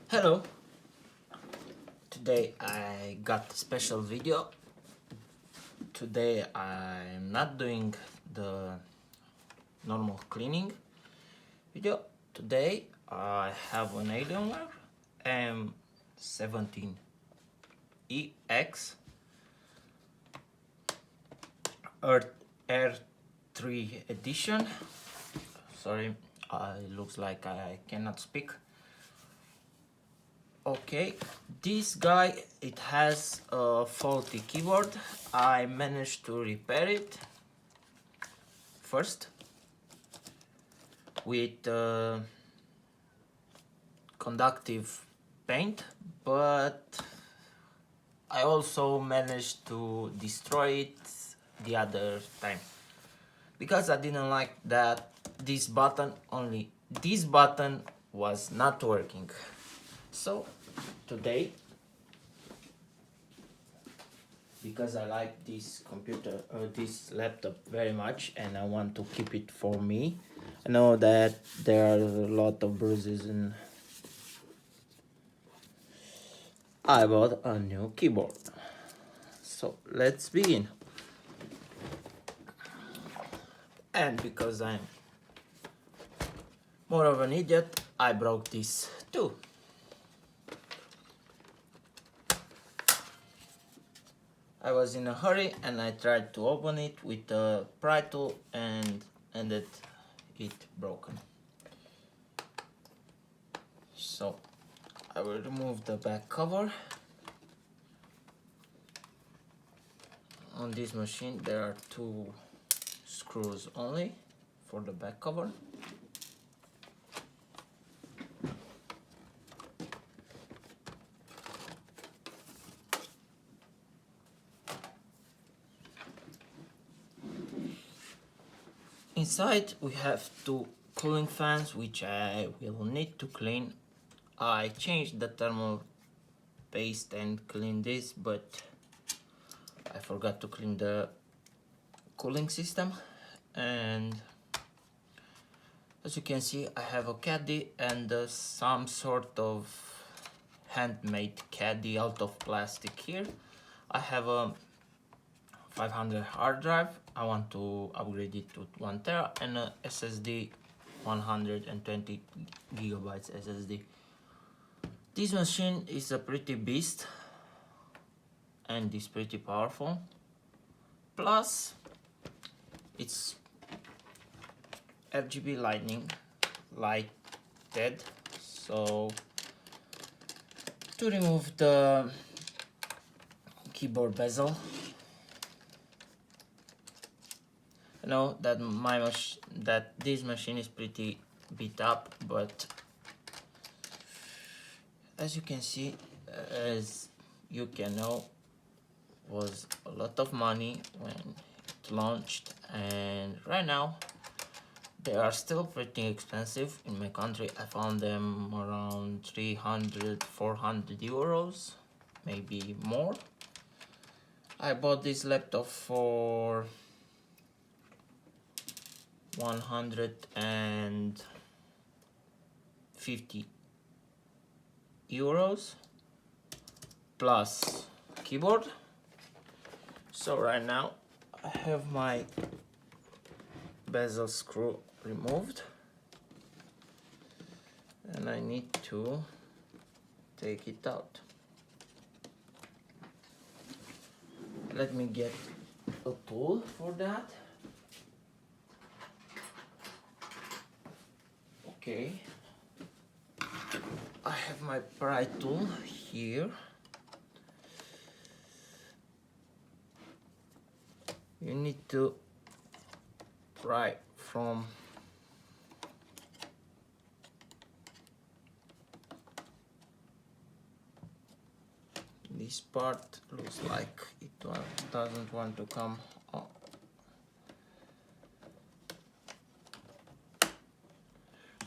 Hello, today I got a special video. Today I'm not doing the normal cleaning video. Today I have an Alienware M17X R3 edition. Sorry, it looks like I cannot speak. Okay, this guy, it has a faulty keyboard. I managed to repair it first with conductive paint, but I also managed to destroy it the other time because I didn't like that this button was not working. So today, because I like this computer or this laptop very much and I want to keep it for me, I know that there are a lot of bruises and I bought a new keyboard. So let's begin. And because I'm more of an idiot, I broke this too. I was in a hurry and I tried to open it with a pry tool and ended it broken. So I will remove the back cover. On this machine there are 2 screws only for the back cover. Inside we have 2 cooling fans which I will need to clean. I changed the thermal paste and cleaned this, but I forgot to clean the cooling system. And as you can see, I have a caddy and some sort of handmade caddy out of plastic here. I have a 500 hard drive. I want to upgrade it to 1 tera and a SSD 120 gigabytes SSD. This machine is a pretty beast and is pretty powerful. Plus, it's RGB lighted. So to remove the keyboard bezel, I know that this machine is pretty beat up, but as you can see, as you can know, was a lot of money when it launched, and right now they are still pretty expensive. In my country I found them around 300-400 euros, maybe more. I bought this laptop for 150 euros plus keyboard. So right now I have my bezel screw removed and I need to take it out. Let me get a tool for that. Okay, I have my pry tool here. You need to pry from this part. Looks like it doesn't want to come up.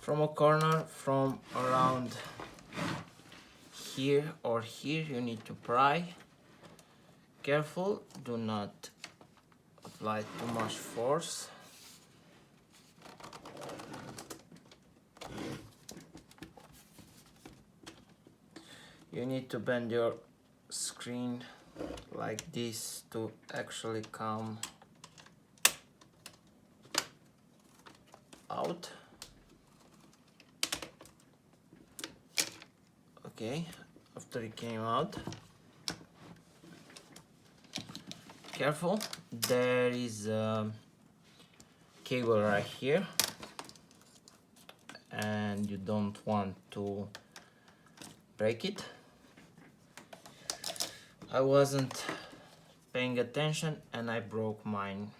From a corner, from around here or here, you need to pry. Careful, do not apply too much force. you need to bend your screen like this to actually come out. Okay, after it came out, careful, there is a cable right here and you don't want to break it. I wasn't paying attention and I broke mine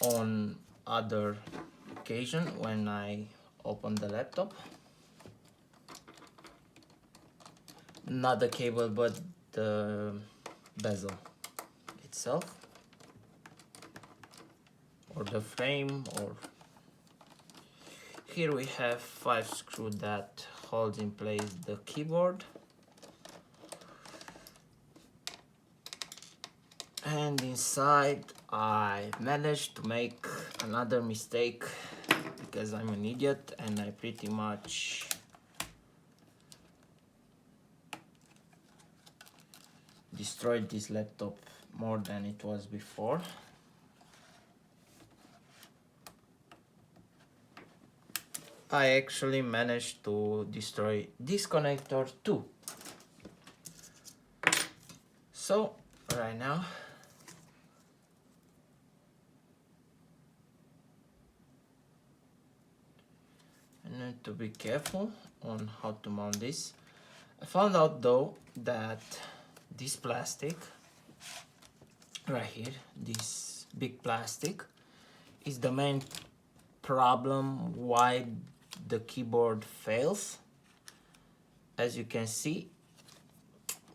on other occasion when I opened the laptop. Not the cable but the bezel itself, or the frame. Or here we have 5 screws that holds in place the keyboard, and inside I managed to make another mistake because I'm an idiot and I pretty much destroyed this laptop more than it was before. I actually managed to destroy this connector too. So right now I need to be careful on how to mount this. I found out though that this plastic right here, this big plastic, is the main problem why the keyboard fails. As you can see,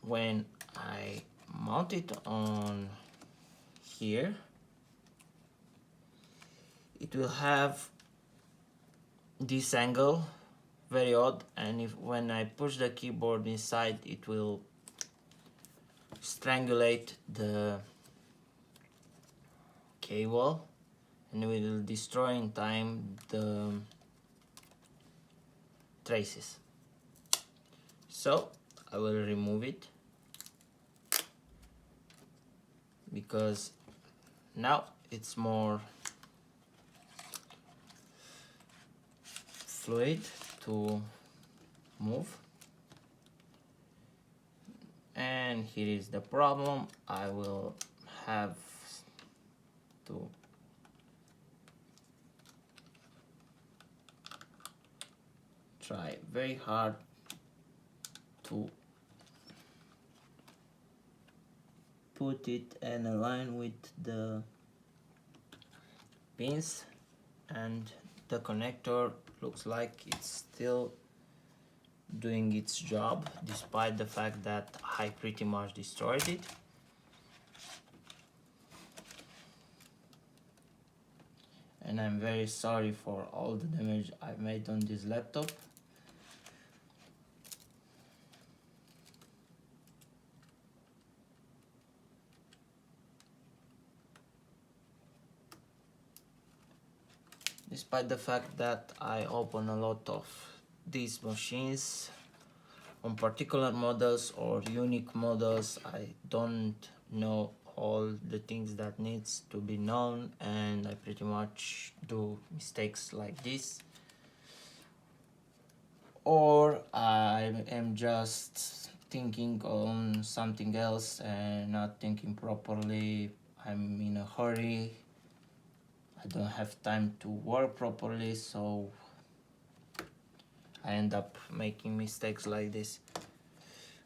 when I mount it on here, it will have this angle, very odd, and when I push the keyboard inside, it will strangulate the cable and will destroy in time the traces. So I will remove it because now it's more fluid to move. And here is the problem. I will have to try very hard to put it and align with the pins, and the connector looks like it's still doing its job despite the fact that I pretty much destroyed it. And I'm very sorry for all the damage I've made on this laptop. Despite the fact that I open a lot of these machines on particular models or unique models, I don't know all the things that needs to be known, and I pretty much do mistakes like this, or I am just thinking on something else and not thinking properly. I'm in a hurry, I don't have time to work properly, so I end up making mistakes like this.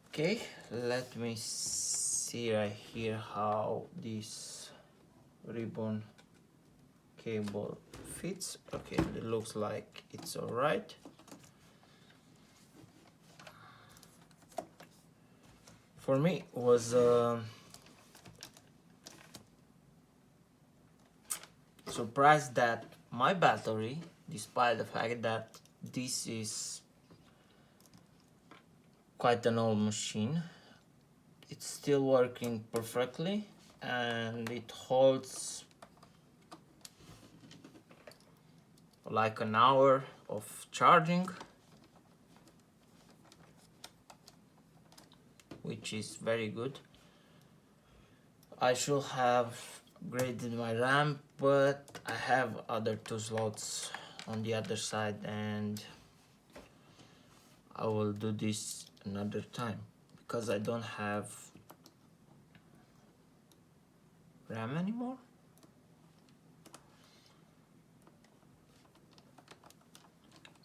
Okay, let me see right here how this ribbon cable fits. Okay, it looks like it's alright. For me, it was surprised that my battery, despite the fact that this is quite an old machine, it's still working perfectly and it holds like an hour of charging. which is very good. I should have upgraded my RAM, but I have other 2 slots on the other side, and I will do this another time because I don't have RAM anymore.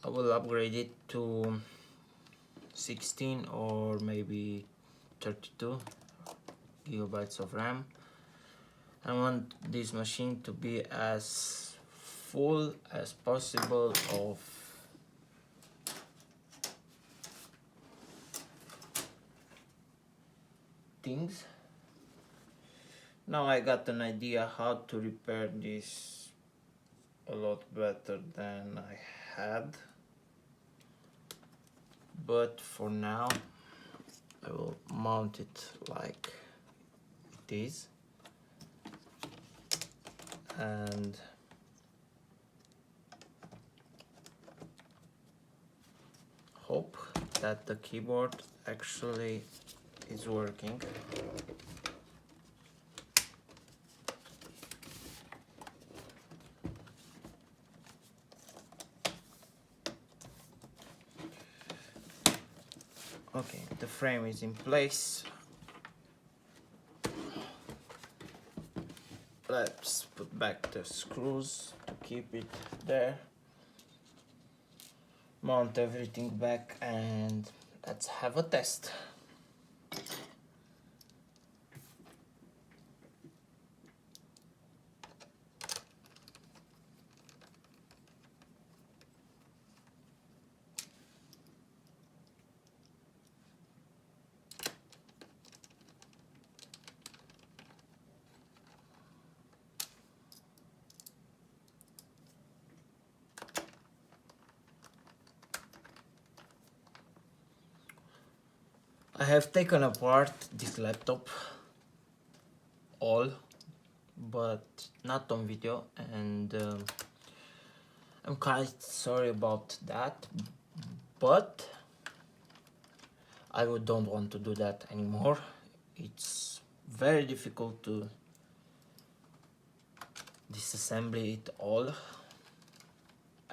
I will upgrade it to 16 or maybe 32 gigabytes of RAM. I want this machine to be as full as possible of things. Now I got an idea how to repair this a lot better than I had, but for now I will mount it like it is and hope that the keyboard actually is working. Okay, the frame is in place. Let's put back the screws to keep it there. Mount everything back and let's have a test. I have taken apart this laptop all, but not on video, and I'm quite sorry about that, but I don't want to do that anymore. It's very difficult to disassemble it all,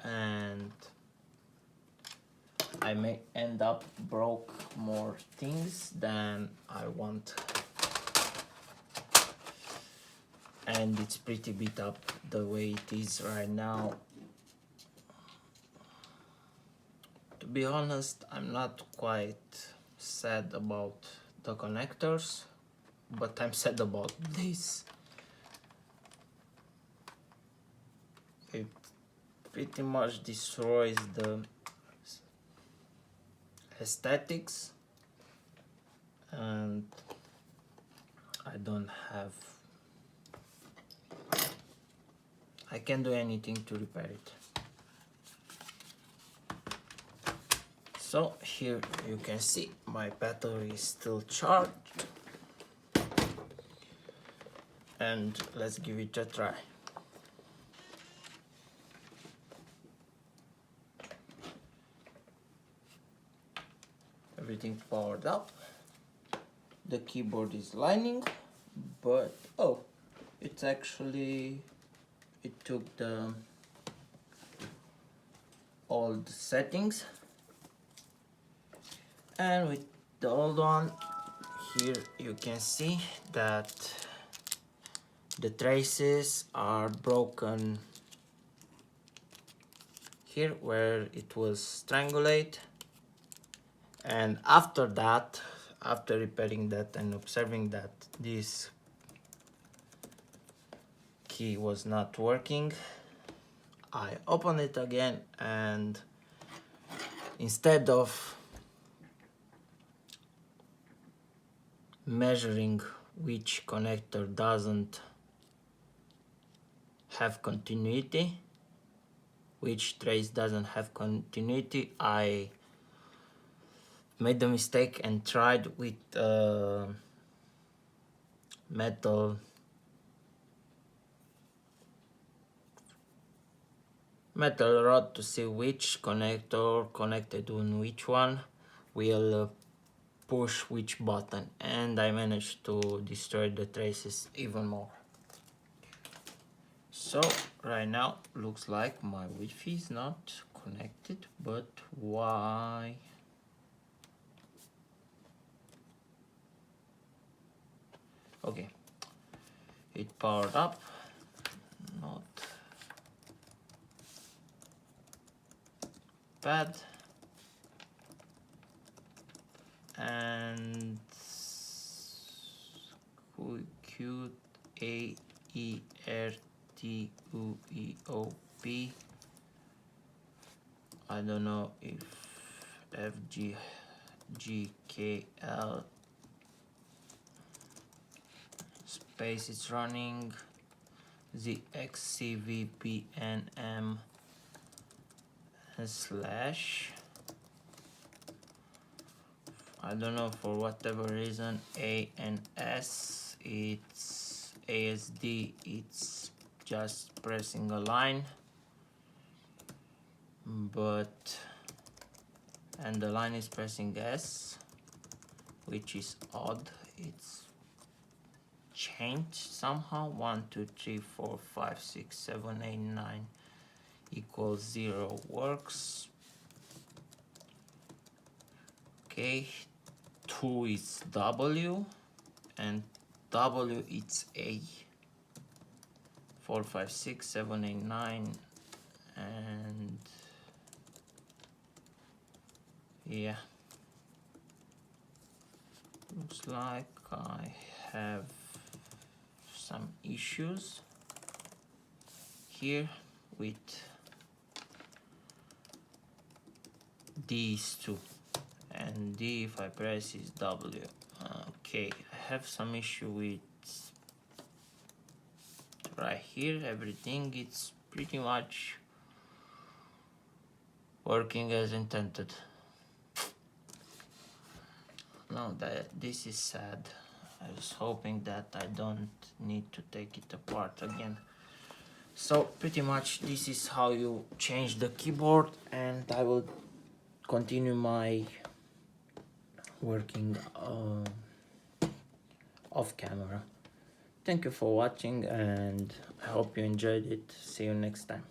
and I may end up broke more things than I want, and it's pretty beat up the way it is right now. To be honest, I'm not quite sad about the connectors, but I'm sad about this. It pretty much destroys the aesthetics, and I can't do anything to repair it. So here you can see my battery is still charged, and let's give it a try. Everything powered up. The keyboard is lining, but oh, it's actually, it took the old settings, and with the old one, here you can see that the traces are broken here where it was strangulate. And after that, after repairing that and observing that this key was not working, I opened it again, and instead of measuring which connector doesn't have continuity, which trace doesn't have continuity, I made the mistake and tried with metal rod to see which connector connected on which one will push which button, and I managed to destroy the traces even more. So right now looks like my Wi-Fi is not connected, but why? Okay, it powered up, not bad. And QAERTUEOP. I don't know if FGKL space is running. ZXCVPNM slash, I don't know, for whatever reason, A and S, it's ASD, it's just pressing a line, but, and the line is pressing S, which is odd. It's changed somehow. 1 2 3 4 5 6 7 8 9 equals 0 works. Okay, 2 is W and W it's A. 4 5 6 7 8 9, and yeah, looks like I have some issues here with these two, and D, if I press, is W. Okay, I have some issue with right here. Everything, it's pretty much working as intended. No, this is sad. I was hoping that I don't need to take it apart again. So pretty much this is how you change the keyboard, and I will continue my working off camera. Thank you for watching, and I hope you enjoyed it. See you next time.